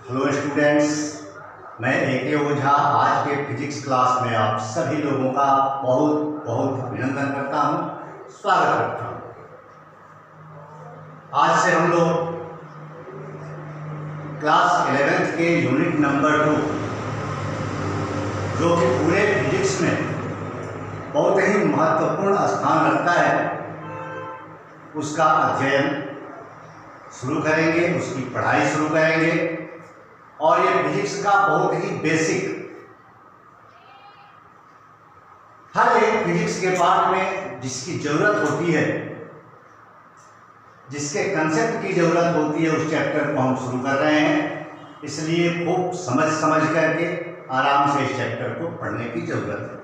Hello students, मैं A K. ओझा आज के फिजिक्स क्लास में आप सभी लोगों का बहुत बहुत अभिनंदन करता हूं, स्वागत करता हूं। आज से हम लोग क्लास 11th के यूनिट नंबर 2, जो कि पूरे फिजिक्स में बहुत ही महत्वपूर्ण स्थान रखता है, उसका अध्ययन शुरू करेंगे, उसकी पढ़ाई शुरू करेंगे। और ये फिजिक्स का बहुत ही बेसिक, हर एक फिजिक्स के पार्ट में जिसकी जरूरत होती है, जिसके कंसेप्ट की जरूरत होती है, उस चैप्टर को हम शुरू कर रहे हैं। इसलिए खूब समझ करके आराम से इस चैप्टर को पढ़ने की जरूरत है।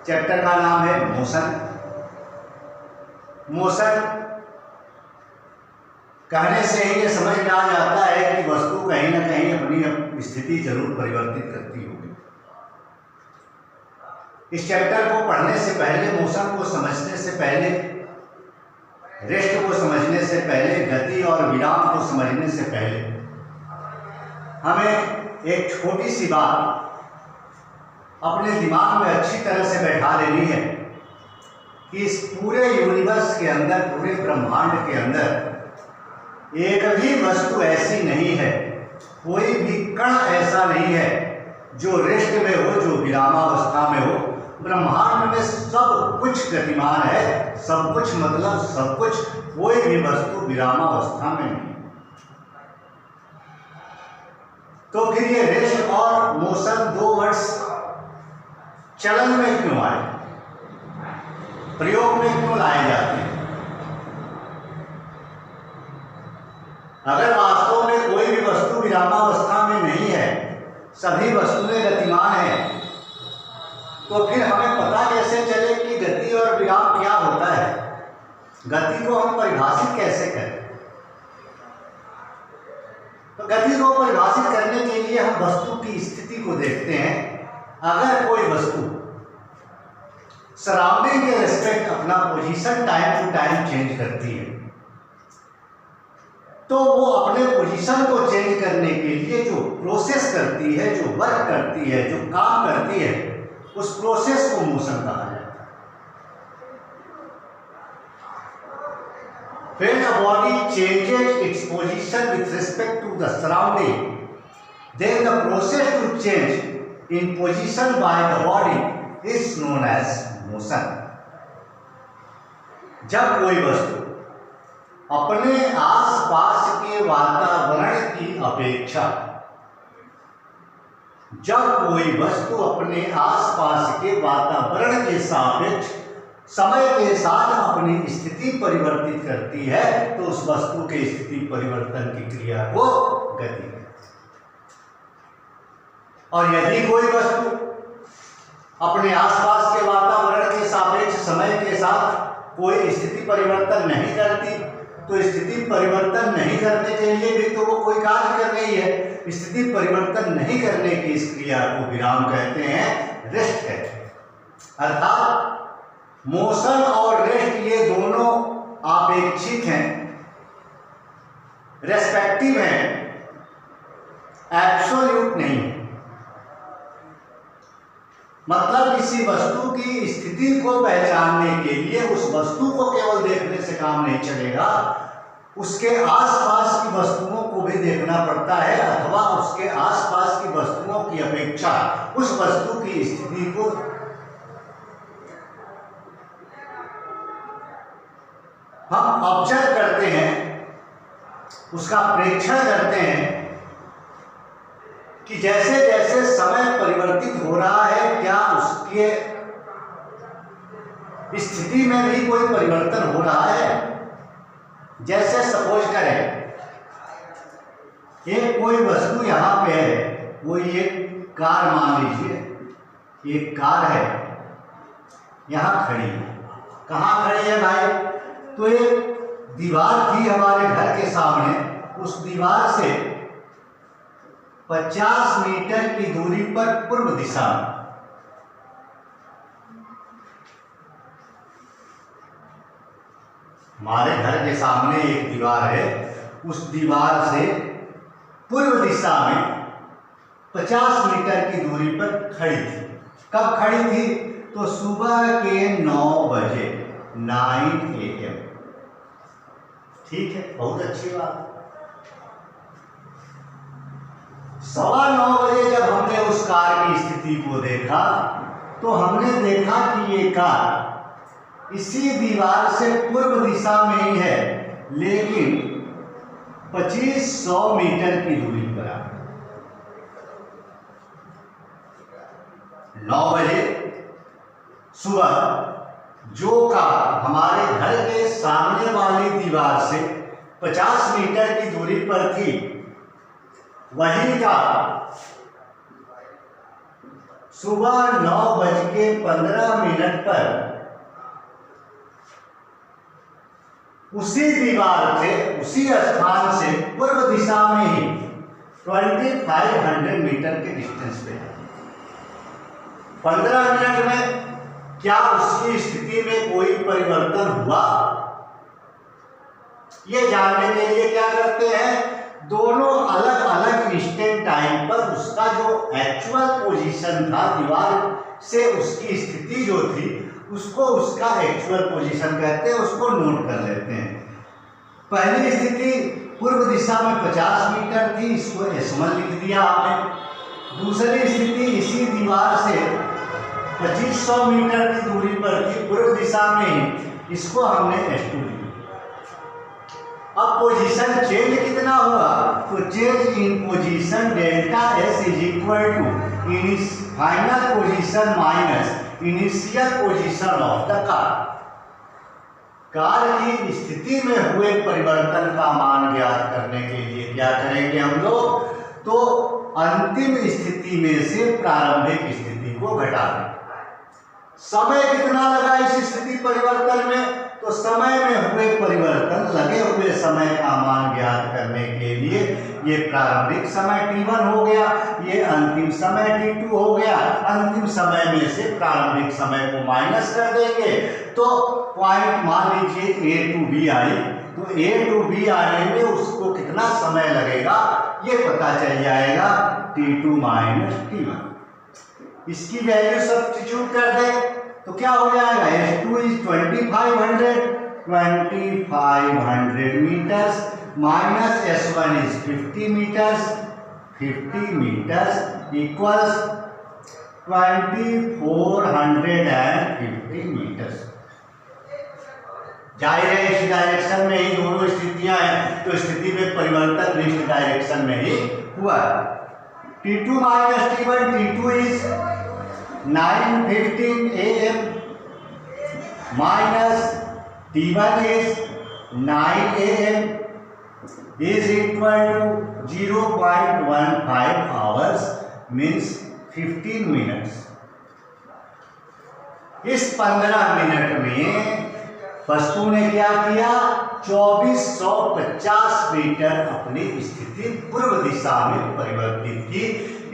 चैप्टर का नाम है मोशन। मोशन कहने से ही ये समझ में आ जाता है कि वस्तु कहीं ना कहीं अपनी स्थिति जरूर परिवर्तित करती होगी। इस चैप्टर को पढ़ने से पहले, मोशन को समझने से पहले, रेस्ट को समझने से पहले, गति और विराम को समझने से पहले हमें एक छोटी सी बात अपने दिमाग में अच्छी तरह से बैठा लेनी है कि इस पूरे यूनिवर्स के अंदर, पूरे ब्रह्मांड के अंदर एक भी वस्तु ऐसी नहीं है, कोई भी कण ऐसा नहीं है जो रेस्ट में हो, जो विरामावस्था में हो। ब्रह्मांड में सब कुछ गतिमान है, सब कुछ मतलब सब कुछ, कोई भी वस्तु विरामावस्था में नहीं। तो फिर ये रेस्ट और मोशन दो वर्ड्स चलन में क्यों आए, प्रयोग में क्यों लाए जाते हैं? अगर वास्तव में कोई भी वस्तु विरामावस्था में नहीं है, सभी वस्तुएं गतिमान हैं, तो फिर हमें पता कैसे चले कि गति और विराम क्या होता है? गति को हम परिभाषित कैसे करें? तो गति को परिभाषित करने के लिए हम वस्तु की स्थिति को देखते हैं। अगर कोई वस्तु सराउंडिंग के रिस्पेक्ट अपना position time to time change करती है, तो वो अपने पोजीशन को चेंज करने के लिए जो प्रोसेस करती है, जो वर्क करती है, जो काम करती है, उस प्रोसेस को मोशन कहा जाता है। When a body changes its position with respect to the surrounding, then the process to change in position by the body is known as motion. जब कोई वस्तु अपने आसपास के वातावरण की अपेक्षा, जब कोई वस्तु अपने आसपास के वातावरण के सापेक्ष समय के साथ अपनी स्थिति परिवर्तित करती है, तो उस वस्तु के स्थिति परिवर्तन की क्रिया को गति कहते हैं। और यदि कोई वस्तु अपने आसपास के वातावरण के सापेक्ष समय के साथ कोई स्थिति परिवर्तन नहीं करती, तो स्थिति परिवर्तन नहीं करने के लिए भी तो वो कोई कार्य कर रही है। स्थिति परिवर्तन नहीं करने की इस क्रिया को विराम कहते हैं, रेस्ट कहते हैं। अर्थात मोशन और रेस्ट ये दोनों आपेक्षिक हैं, रेस्पेक्टिव हैं, एब्सोल्यूट नहीं है। मतलब किसी वस्तु की स्थिति को पहचानने के लिए उस वस्तु को केवल देखने से काम नहीं चलेगा, उसके आसपास की वस्तुओं को भी देखना पड़ता है, अथवा उसके आसपास की वस्तुओं की अपेक्षा उस वस्तु की स्थिति को हम ऑब्जर्व करते हैं, उसका प्रेक्षण करते हैं कि जैसे जैसे समय परिवर्तित हो रहा है, क्या उसके स्थिति में भी कोई परिवर्तन हो रहा है। जैसे सपोज करें, एक कोई वस्तु यहाँ पे है, कोई एक कार मान लीजिए, एक कार है यहाँ खड़ी है। कहाँ खड़ी है भाई? तो एक दीवार थी हमारे घर के सामने, उस दीवार से 50 मीटर की दूरी पर पूर्व दिशा में हमारे घर के सामने एक दीवार है। उस दीवार से पूर्व दिशा में 50 मीटर की दूरी पर खड़ी थी। कब खड़ी थी? तो सुबह के 9 बजे 9 AM। ठीक है, बहुत अच्छी बात। 9:15 बजे जब हमने उस कार की स्थिति को देखा तो हमने देखा कि ये कार इसी दीवार से पूर्व दिशा में ही है, लेकिन 2500 मीटर की दूरी पर आ। 9 बजे सुबह जो कार हमारे घर के सामने वाली दीवार से 50 मीटर की दूरी पर थी, वही कार सुबह 9:15 पर उसी दीवार से, उसी स्थान से पूर्व दिशा में ही 2500 मीटर के डिस्टेंस पे है। 15 मिनट में क्या उसकी स्थिति में कोई परिवर्तन हुआ? ये जानने के लिए क्या करते हैं, दोनों अलग अलग इंस्टेंट टाइम पर उसका जो एक्चुअल पोजीशन था, दीवार से उसकी स्थिति जो थी, उसको उसका एक्चुअल पोजीशन कहते हैं, उसको नोट कर लेते हैं। पहली स्थिति पूर्व दिशा में 50 मीटर थी, इसको S1 लिख दिया आपने। दूसरी स्थिति इसी दीवार से 2500 मीटर की दूरी पर थी, पूर्व दिशा में ही, इसको हमने S2 लिखा। अब पोजीशन चेंज कितना हुआ? तो change in position delta S is equal to final position minus initial position of the car. Car की स्थिति में हुए परिवर्तन का मान ज्ञात करने के लिए क्या करेंगे हम लोग? तो अंतिम स्थिति में से प्रारंभिक स्थिति को घटा देंगे। समय कितना लगा इस स्थिति परिवर्तन में? तो समय में हुए परिवर्तन, लगे हुए समय का मान ज्ञात करने के लिए ये प्रारंभिक समय T1 हो गया, ये अंतिम समय T2 हो गया। अंतिम समय में से प्रारंभिक समय को माइनस कर देंगे तो पॉइंट मान लीजिए A to B आई, तो A to B आने में उसको कितना समय लगेगा ये पता चल जाएगा, T2 माइनस T1। इसकी वैल्यू सब्स्टिट्यूट कर दें तो क्या हो जाएगा? S2 is 2500 metres minus S1 is 50 metres equals 2450 metres. जाहिर है इस डायरेक्शन में ही दोनों स्थितियां हैं, तो स्थिति में परिवर्तन इस डायरेक्शन में ही हुआ। T2 minus T1, T2 is 9:15 AM minus T1 is 9 AM is equal to 0.15 hours means 15 minutes। इस 15 मिनट में वस्तु ने क्या किया? 2450 मीटर अपनी स्थिति पूर्व दिशा में परिवर्तित की।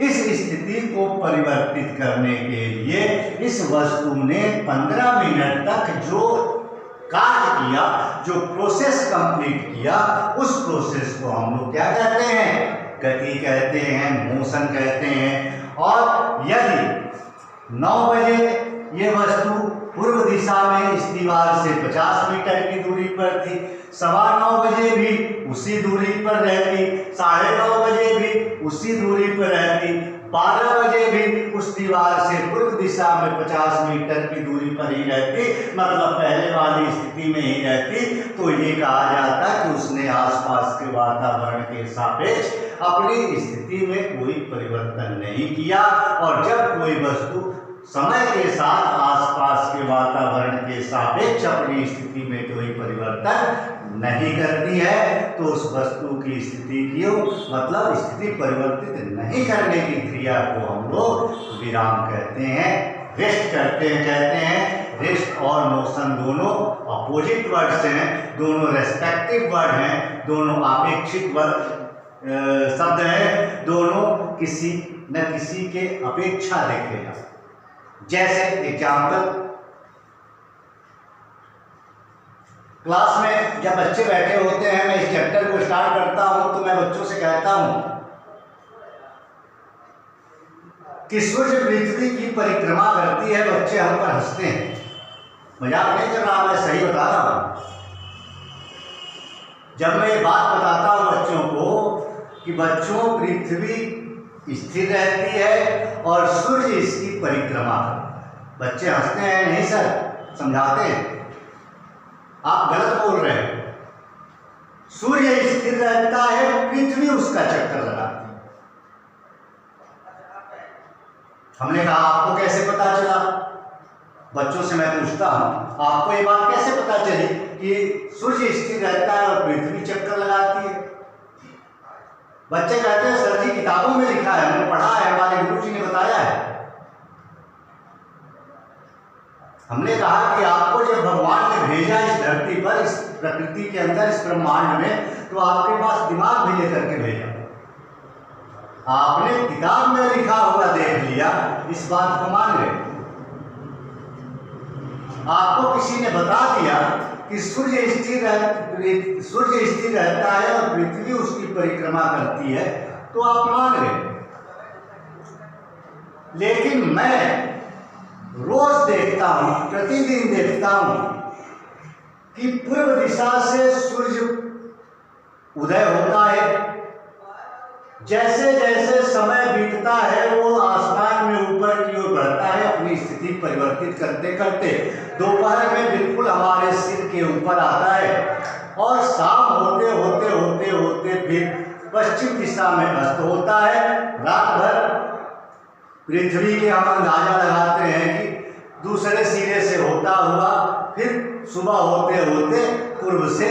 इस स्थिति को परिवर्तित करने के लिए इस वस्तु ने 15 मिनट तक जो कार्य किया, जो प्रोसेस कंप्लीट किया, उस प्रोसेस को हम लोग क्या कहते हैं? गति कहते हैं, मोशन कहते हैं। और यदि 9 बजे ये वस्तु पूर्व दिशा में इस दीवार से 50 मीटर की दूरी पर थी, 9:15 बजे भी उसी दूरी पर रहती, 9:30 बजे भी उसी दूरी पर रहती, 12 बजे भी उस दीवार से पूर्व दिशा में 50 मीटर की दूरी पर ही रहती, मतलब पहले वाली स्थिति में ही रहती, तो ये कहा जाता कि उसने आसपास के वातावरण के सापेक्ष अपनी स्थिति में कोई परिवर्तन नहीं किया। और जब कोई वस्तु समय के साथ आसपास के वातावरण के सापेक्ष अपनी स्थिति में कोई परिवर्तन नहीं करती है तो उस वस्तु की स्थिति की मतलब स्थिति परिवर्तित नहीं करने की क्रिया को हम लोग विराम कहते हैं, रेस्ट कहते हैं। रेस्ट और मोशन दोनों अपोजिट वर्ड्स हैं, दोनों रेस्पेक्टिव वर्ड हैं, दोनों अपेक्षित शब्द हैं, दोनों किसी न किसी के अपेक्षा देखेगा। जैसे एग्जाम्पल, क्लास में जब बच्चे बैठे होते हैं, मैं इस चैप्टर को स्टार्ट करता हूं तो मैं बच्चों से कहता हूं कि सूर्य पृथ्वी की परिक्रमा करती है, बच्चे हम पर हंसते हैं। मजाक नहीं कर रहा, मैं सही बता रहा हूं। जब मैं ये बात बताता हूं बच्चों को कि बच्चों पृथ्वी स्थिर रहती है और सूर्य इसकी परिक्रमा करता है, बच्चे हंसते हैं। नहीं सर, समझाते हैं, आप गलत बोल रहे हैं। सूर्य स्थिर रहता है, पृथ्वी उसका चक्कर लगाती है। हमने कहा आपको कैसे पता चला? बच्चों से मैं पूछता हूं, आपको ये बात कैसे पता चली कि सूर्य स्थिर रहता है और पृथ्वी चक्कर लगाती है? बच्चे कहते हैं सर जी किताबों में लिखा है, हमने पढ़ा है, हमारे गुरु जी ने बताया है। हमने कहा कि आपको जब भगवान ने भेजा इस धरती पर, इस प्रकृति के अंदर, इस ब्रह्मांड में, तो आपके पास दिमाग भी लेकर के भेजा। आपने किताब में लिखा हुआ देख लिया, इस बात को मान गए। आपको किसी ने बता दिया कि सूर्य स्थिर रहता है और पृथ्वी उसकी परिक्रमा करती है, तो आप मान गए। लेकिन मैं रोज देखता हूं, प्रतिदिन देखता हूं कि पूर्व दिशा से सूर्य उदय होता है। जैसे जैसे समय बीतता है वो आसमान में ऊपर की ओर बढ़ता है, अपनी स्थिति परिवर्तित करते करते दोपहर में बिल्कुल हमारे सिर के ऊपर आता है और शाम होते होते होते होते फिर पश्चिम दिशा में अस्त होता है। रात भर पृथ्वी के हम अंदाजा लगाते हैं कि दूसरे सिरे से होता हुआ फिर सुबह होते होते पूर्व से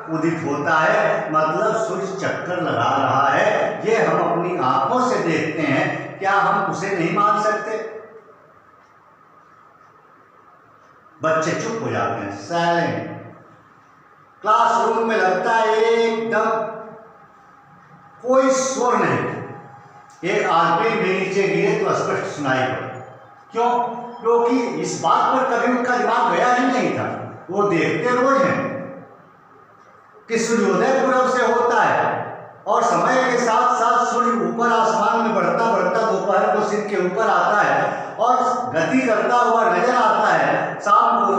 उदित होता है, मतलब सूर्य चक्कर लगा रहा है। ये हम अपनी आंखों से देखते हैं, क्या हम उसे नहीं मान सकते? बच्चे चुप हो जाते हैं, साइलेंट। क्लासरूम में लगता है एकदम कोई शोर नहीं। एक आदमी भी नीचे गिरे तो स्पष्ट सुनाई पड़े। क्यों? क्योंकि इस बात पर कभी उनका दिमाग गया ही नहीं था। वो देखते रोज हैं कि सूर्योदय पूरब से होता है और समय के साथ साथ सूर्य ऊपर आसमान में बढ़ता बढ़ता दोपहर को सिर के ऊपर आता है और गति करता हुआ नजर आता है। शाम को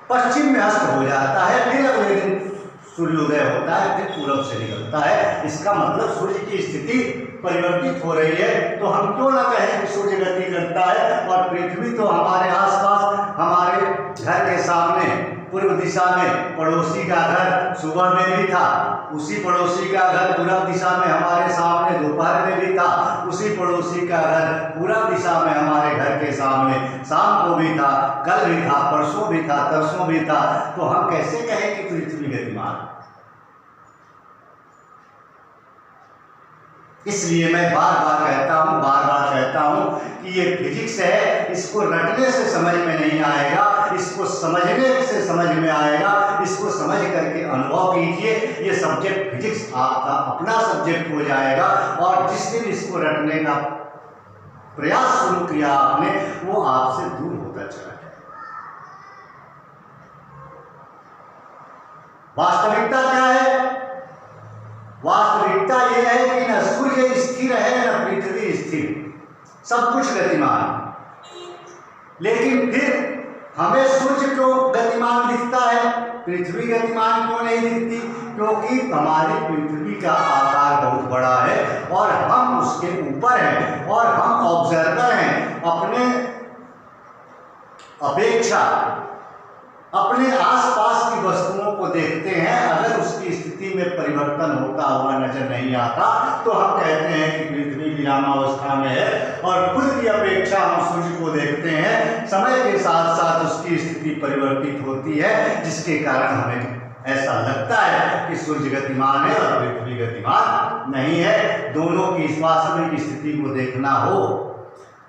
पश्चिम में अस्त हो जाता है, फिर अगले दिन सूर्योदय होता है, फिर पूरब से निकलता है। इसका मतलब सूर्य की स्थिति परिवर्तित हो रही है। तो हम क्यों ना कहें कि सूर्य गति करता है और पृथ्वी तो हमारे आसपास, हमारे घर के सामने पूर्व दिशा में पड़ोसी का घर सुबह में भी था, उसी पड़ोसी का घर पूर्व दिशा में हमारे सामने दोपहर में भी था, उसी पड़ोसी का घर पूर्व दिशा में हमारे घर के सामने शाम को भी था, कल भी था, परसों भी था, तरसों भी था। तो हम कैसे कहें कि पृथ्वी गतिमान? इसलिए मैं बार बार कहता हूं कि ये फिजिक्स है, इसको रटने से समझ में नहीं आएगा, इसको समझने से समझ में आएगा। इसको समझ करके अनुभव कीजिए। ये सब्जेक्ट फिजिक्स आपका अपना सब्जेक्ट हो जाएगा और जिस दिन इसको रटने का प्रयास शुरू किया आपने, वो आपसे दूर होता चला जाएगा। वास्तविकता क्या है? वास्तविकता यह है कि न सूर्य स्थिर है न पृथ्वी स्थिर, सब कुछ गतिमान। लेकिन फिर हमें सूर्य क्यों गतिमान दिखता है, पृथ्वी गतिमान क्यों नहीं दिखती? क्योंकि हमारी पृथ्वी का आकार बहुत बड़ा है और हम उसके ऊपर हैं और हम ऑब्जर्वर हैं। अपने अपेक्षा अपने आसपास की वस्तुओं को देखते हैं, अगर उसकी स्थिति में परिवर्तन होता हुआ नजर नहीं आता तो हम कहते हैं कि पृथ्वी विरामावस्था में है। और खुद की अपेक्षा हम सूर्य को देखते हैं, समय के साथ साथ उसकी स्थिति परिवर्तित होती है, जिसके कारण हमें ऐसा लगता है कि सूर्य गतिमान है और पृथ्वी गतिमान नहीं है। दोनों की वास्तविक स्थिति को देखना हो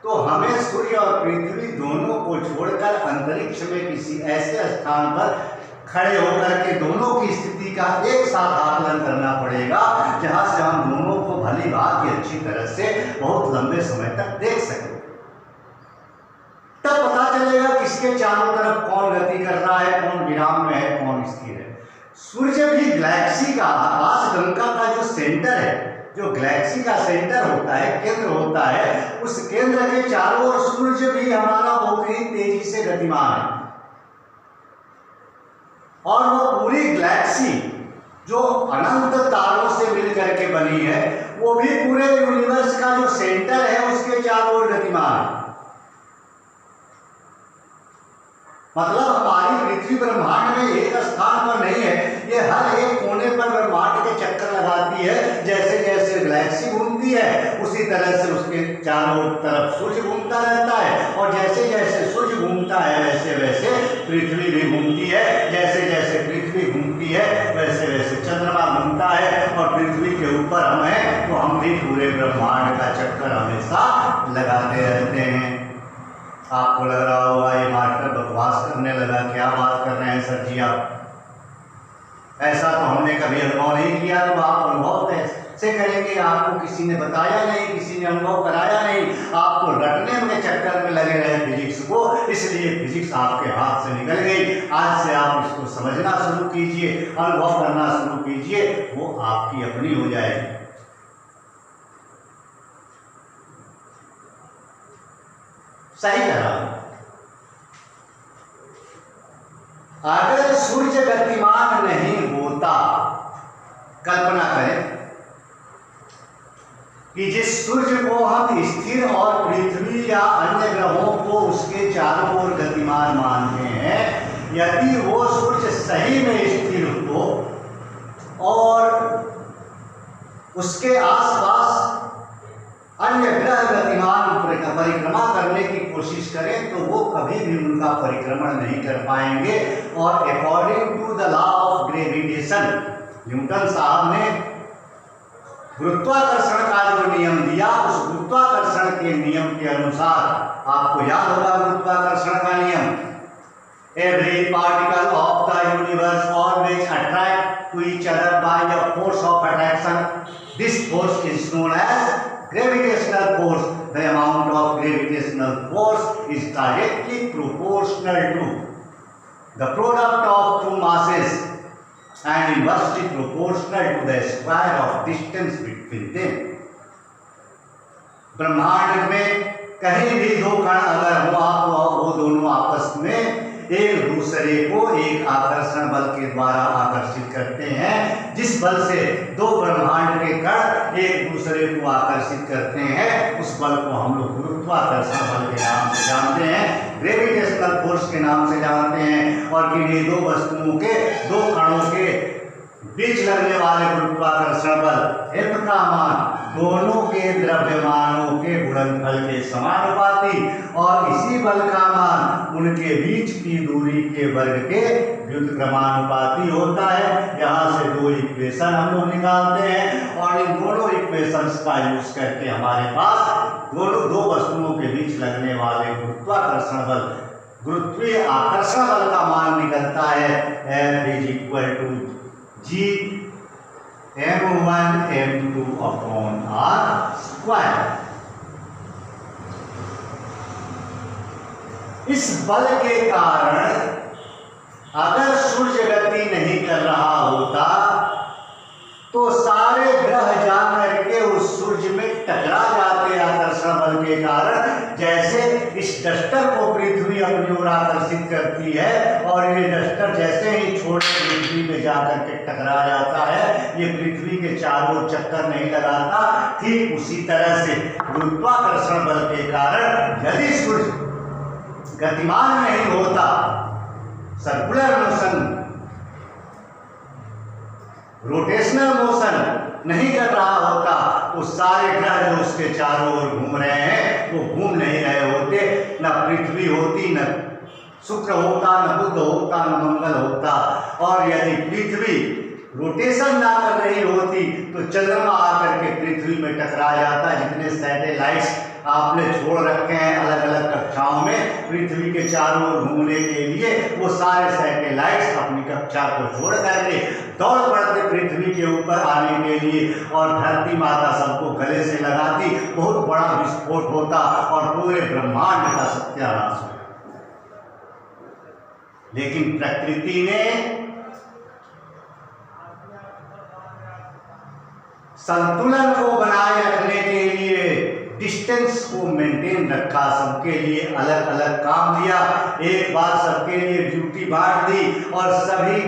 तो हमें सूर्य और पृथ्वी दोनों को छोड़कर अंतरिक्ष में किसी ऐसे स्थान पर खड़े होकर के दोनों की स्थिति का एक साथ आकलन करना पड़ेगा, जहां से हम दोनों को भली भांति अच्छी तरह से बहुत लंबे समय तक देख सकें। तब पता चलेगा किसके चारों तरफ कौन गति कर रहा है, कौन विराम में है, कौन स्थिर है। सूर्य भी गैलेक्सी का, आकाश गंगा का जो सेंटर है, जो गैलेक्सी का सेंटर होता है, केंद्र होता है, उस केंद्र के चारों ओर सूर्य भी हमारा बहुत ही तेजी से गतिमान है। और वो पूरी गैलेक्सी जो अनंत तारों से मिलकर के बनी है, वो भी पूरे यूनिवर्स का जो सेंटर है उसके चारों ओर गतिमान है। मतलब हमारी पृथ्वी ब्रह्मांड में एक स्थान पर नहीं है, ये हर एक कोने पर ब्रह्मांड के चक्कर लगाती है। जैसे जैसे गैलेक्सी घूमती है उसी तरह से उसके चारों तरफ सूर्य घूमता रहता है, और जैसे जैसे सूर्य घूमता है वैसे वैसे पृथ्वी भी घूमती है। जैसे जैसे पृथ्वी घूमती है वैसे वैसे चंद्रमा घूमता है, और पृथ्वी के ऊपर हम हैं तो हम भी पूरे ब्रह्मांड का चक्कर हमेशा लगाते रहते हैं। आपको लग रहा होगा ये मास्टर बकवास करने लगा, क्या बात कर रहे हैं सर जी आप, ऐसा तो हमने कभी अनुभव नहीं किया। तो आप अनुभव कैसे करेंगे? आपको किसी ने बताया नहीं, किसी ने अनुभव कराया नहीं, आपको रटने में चक्कर में लगे रहे फिजिक्स को, इसलिए फिजिक्स आपके हाथ से निकल गई। आज से आप इसको समझना शुरू कीजिए, अनुभव करना शुरू कीजिए, वो आपकी अपनी हो जाएगी। सही कहा। अगर सूर्य गतिमान नहीं होता, कल्पना करें कि जिस सूर्य को हम स्थिर और पृथ्वी या अन्य ग्रहों को उसके चारों ओर गतिमान मानते हैं, यदि वो सूर्य सही में स्थिर हो और उसके आसपास अन्य ग्रह गतिमान परिक्रमा करने की कोशिश करें तो वो कभी भी उनका परिक्रमण नहीं कर पाएंगे। और according to the law of gravitation, Newton साहब ने गुरुत्वाकर्षण का जो नियम दिया, उस गुरुत्वाकर्षण के नियम के अनुसार, आपको याद होगा गुरुत्वाकर्षण का नियम, every particle of the universe always attract to each other by a force of attraction. This force is known as gravitational force. The amount of gravitational force is directly proportional to the product of two masses and inversely proportional to the square of distance between them. ब्रह्मांड में कहीं भी दो कण अगर हो, आप वो दोनों आपस में एक दूसरे को एक आकर्षण बल के द्वारा आकर्षित करते हैं। जिस बल से दो ब्रह्मांड के कण एक दूसरे को आकर्षित करते हैं, उस बल को हम लोग गुरुत्वाकर्षण बल के नाम से जानते हैं, ग्रेविटेशनल फोर्स के नाम से जानते हैं। और किन्हीं दो वस्तुओं के, दो कणों के बीच लगने वाले गुरुत्वाकर्षण बल F का मान दोनों के द्रव्यमानों के गुणनफल के समानुपाती, और इसी बल का मान उनके बीच की दूरी के वर्ग के व्युत्क्रमानुपाती होता है। यहाँ से दो इक्वेशन हम लोग निकालते हैं, और इन दोनों इक्वेशंस का यूज करके हमारे पास दोनों दो वस्तुओं के बीच लगने वाले गुरुत्वाकर्षण बल, गुरुत्वीय आकर्षण बल का मान निकलता है। F is equal to G m1 m2 upon r square. इस बल के कारण अगर सूर्य गति नहीं कर रहा होता तो सारे ग्रह जाकर के उस सूर्य में टकरा जाते आकर्षण बल के कारण। जैसे इस डस्टर को पृथ्वी अपनी ओर आकर्षित करती है, और ये डस्टर जैसे ही छोड़ पृथ्वी में जाकर के टकरा जाता है, ये पृथ्वी के चारों चक्कर नहीं लगाता। ठीक उसी तरह से गुरुत्वाकर्षण बल के कारण यदि सूर्य गतिमान नहीं होता, सर्कुलर मोशन, रोटेशनल मोशन नहीं कर रहा होता, तो सारे ग्रह जो उसके चारों ओर घूम रहे हैं वो घूम नहीं रहे होते। न पृथ्वी होती, न शुक्र होता, न बुध होता, न मंगल होता। और यदि पृथ्वी रोटेशन ना कर रही होती तो चंद्रमा आकर के पृथ्वी में टकरा जाता। जितने सैटेलाइट्स आपने छोड़ रखे हैं अलग अलग कक्षाओं में पृथ्वी के चारों ओर घूमने के लिए, वो सारे सैटेलाइट्स अपनी कक्षा को छोड़ करके दौड़ पड़ते पृथ्वी के ऊपर आने के लिए, और धरती माता सबको गले से लगाती, बहुत बड़ा विस्फोट होता और पूरे ब्रह्मांड का सत्यानाश होता। लेकिन प्रकृति ने संतुलन को बनाए रखने के लिए डिस्टेंस को मेंटेन रखा, सबके लिए अलग अलग काम दिया, एक बार सबके लिए ड्यूटी बांट दी और सभी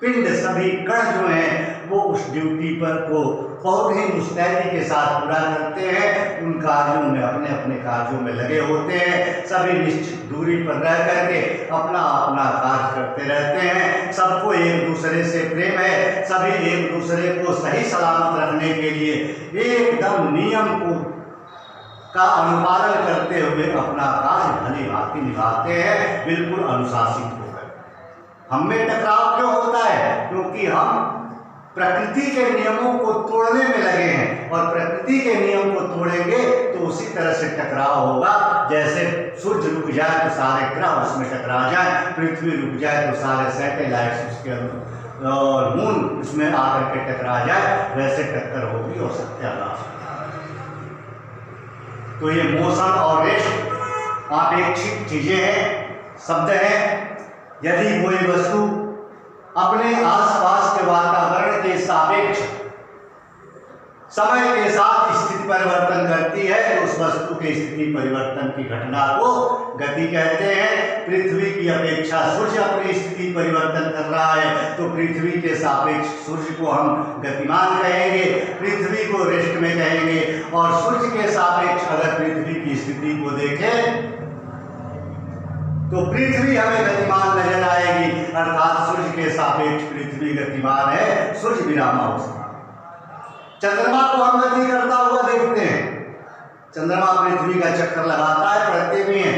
पिंड सभी कण जो हैं वो उस ड्यूटी पर को बहुत ही मुस्तैदी के साथ पूरा करते हैं, उन कार्यों में अपने अपने कार्यों में लगे होते हैं, सभी निश्चित दूरी पर रह करके अपना अपना कार्य करते रहते हैं, सबको एक दूसरे से प्रेम है, सभी एक दूसरे को सही सलामत रखने के लिए एकदम नियम को का अनुपालन करते हुए अपना कार्य भली भांति निभाते हैं, बिल्कुल अनुशासित होकर। हम में टकराव क्यों होता है? क्योंकि हम प्रकृति के नियमों को तोड़ने में लगे हैं, और प्रकृति के नियम को तोड़ेंगे तो उसी तरह से टकराव होगा। जैसे सूर्य रुक जाए तो सारे ग्रह उसमें टकरा जाए, पृथ्वी रुक जाए तो सारे सैटेलाइट्स उसके अंदर और मून उसमें आकर के टकरा जाए, वैसे टक्कर होगी और सत्यानाश। तो ये मोशन और रेस्ट अपेक्षित चीजें हैं, शब्द हैं। यदि कोई वस्तु अपने आसपास के वातावरण के सापेक्ष समय के साथ स्थिति परिवर्तन करती है तो उस वस्तु के स्थिति परिवर्तन की घटना को गति कहते हैं। पृथ्वी की अपेक्षा सूर्य अपनी स्थिति परिवर्तन कर रहा है तो पृथ्वी के सापेक्ष सूर्य को हम गतिमान कहेंगे, पृथ्वी को रेस्ट में कहेंगे। और सूर्य के सापेक्ष अगर पृथ्वी की स्थिति को देखें तो पृथ्वी हमें गतिमान नजर आएगी, अर्थात सूर्य के सापेक्ष पृथ्वी गतिमान है, सूर्य विरामावस्था। चंद्रमा को हम गति करता हुआ देखते हैं, चंद्रमा पृथ्वी का चक्कर लगाता है, पढ़ते भी हैं।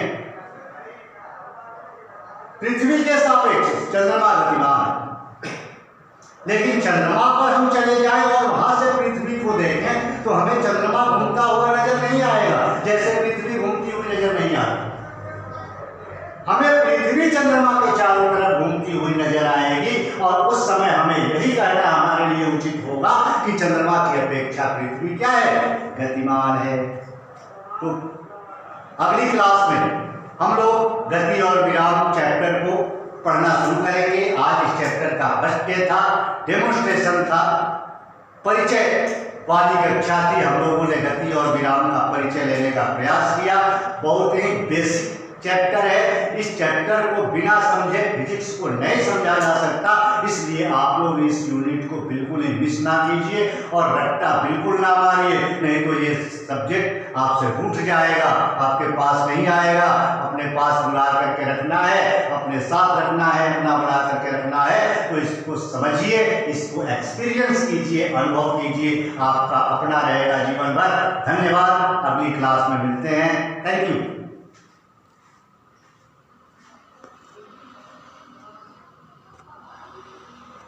पृथ्वी के सापेक्ष चंद्रमा गतिमान है, लेकिन चंद्रमा पर हम चले जाएं और वहां से पृथ्वी को देखें तो हमें चंद्रमा घूमता हुआ नजर नहीं आएगा, जैसे पृथ्वी घूमती हुई नजर नहीं आती। हमें पृथ्वी चंद्रमा के चारों तरफ घूमती हुई नजर आएगी और उस समय हमें यही कहना हमारे लिए उचित होगा कि चंद्रमा की अपेक्षा पृथ्वी क्या है? गतिमान है। तो अगली क्लास में हम लोग गति और विराम चैप्टर को पढ़ना शुरू करेंगे। आज इस चैप्टर का फर्स्ट डे था, डेमोन्स्ट्रेशन था, परिचय वाली कक्षा थी। हम लोगों ने गति और विराम का परिचय लेने का प्रयास किया। बहुत ही बेसिक चैप्टर है, इस चैप्टर को बिना समझे फिजिक्स को नहीं समझा जा सकता, इसलिए आप लोग इस यूनिट को बिल्कुल ही मिस ना कीजिए और रट्टा बिल्कुल ना मारिए, नहीं तो ये सब्जेक्ट आपसे रूठ जाएगा, आपके पास नहीं आएगा। अपने पास बुला करके रखना है, अपने साथ रखना है, अपना बना करके रखना है। तो इसको समझिए, इसको एक्सपीरियंस कीजिए, अनुभव कीजिए, आपका अपना रहेगा जीवन भर। धन्यवाद, अगली क्लास में मिलते हैं। Thank you.